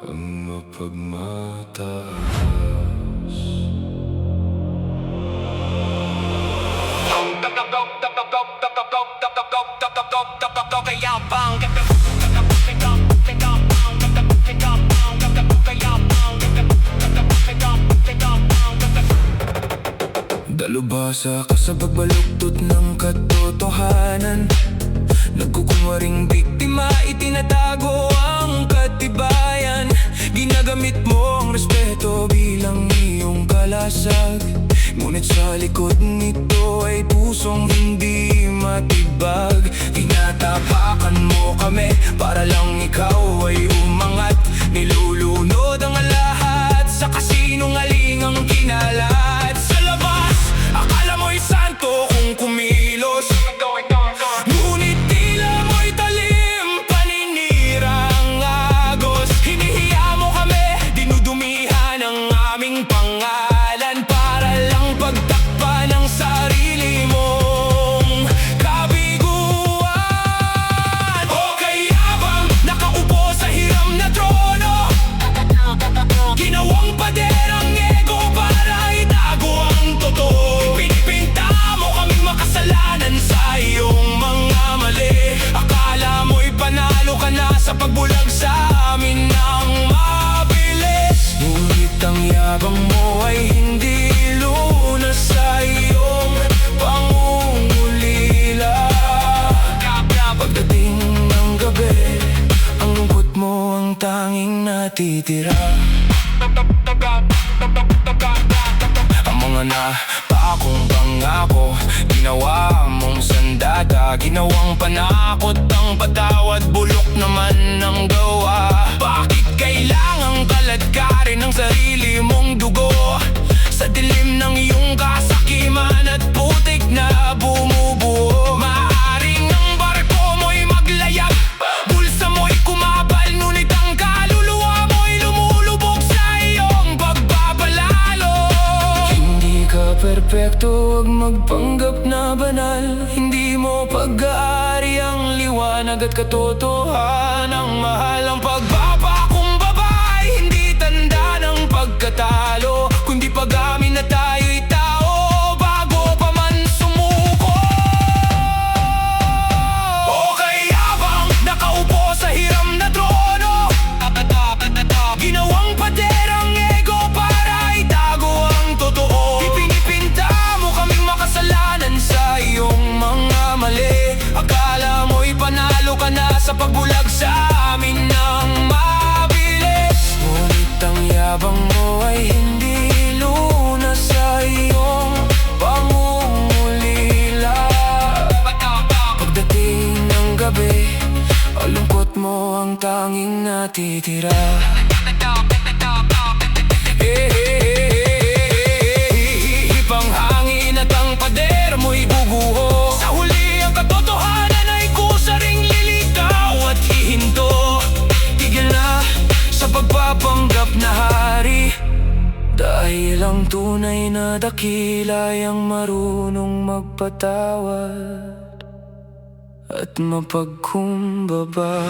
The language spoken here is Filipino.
ang mapagmataas. Dalubhasa ka sa pagbaluktot ng katotohanan. Nagkukunwaring biktima, itinatago ang katibayan. Ginamit mo ang respeto bilang iyong kalasag. Ngunit sa likod nito ay pusong hindi matibag. Tinatapakan mo kami para lang ikaw ay umangat. Nilulunod ang lahat sa kasinungalingang kinalat. Sa labas, akala mo'y santo kung kumilos, ngunit tila mo'y talim, paninirang agos. Hinihiya mo kami, dinudumihan ang aming pangalan para lang pagtakpan ang sarili mong kabiguan. O kaya bang nakaupo sa hiram na trono, ginawang paderang ego para itago ang totoo. Pinipinta mo kaming makasalanan sa iyong mga mali. Akala mo'y panalo ka na sa pagbulag sa amin ng mabilis. Ngunit ang yabang mo ay hindi lunas sa iyong pangungulila. Pagdating ng gabi, ang lungkot mo ang tanging natitira. Ang mga napakong pangako, ginawa mong sandata. Ginawang panakot ang patawad, bulok naman ang gawa. Bakit kailangang kaladkarin ang sarili mong dugo sa dilim ng iyong kasakiman at putik na bumubuo? Maaring ang barko mo'y maglayag, bulsa mo'y kumabal, ngunit ang kaluluwa mo'y lumulubog sa iyong pagbabalalo. Hindi ka perpekto, huwag magpanggap na banal. Hindi mo pag-aari ang liwanag at katotohanan. Ang mahal ang pagpapakumbabay, hindi tanda ng pagkatalo, kundi pag-amin na tayo'y tao bago pa man sumuko. O kaya bang nakaupo sa hiram na trono, ginawang paderang ego para itago ang totoo. Ipinipinta mo kaming makasalanan sa iyong mga mali. Akala mo'y panalo ka na sa pagbulag sa amin ng mabilis. Ngunit ang yabang mo ay hindi lunas sa iyong pangungulila. Pagdating ng gabi, ang lungkot mo ang tanging natitira. Hihipang hangin at ang pader mo'y bubuho. Sa huli ang katotohanan ay kusaring lilitaw at hihinto. Tigil na sa pagpapanggap na hari, dahil ang tunay na dakila ay ang marunong magpatawad at mapagkumbaba.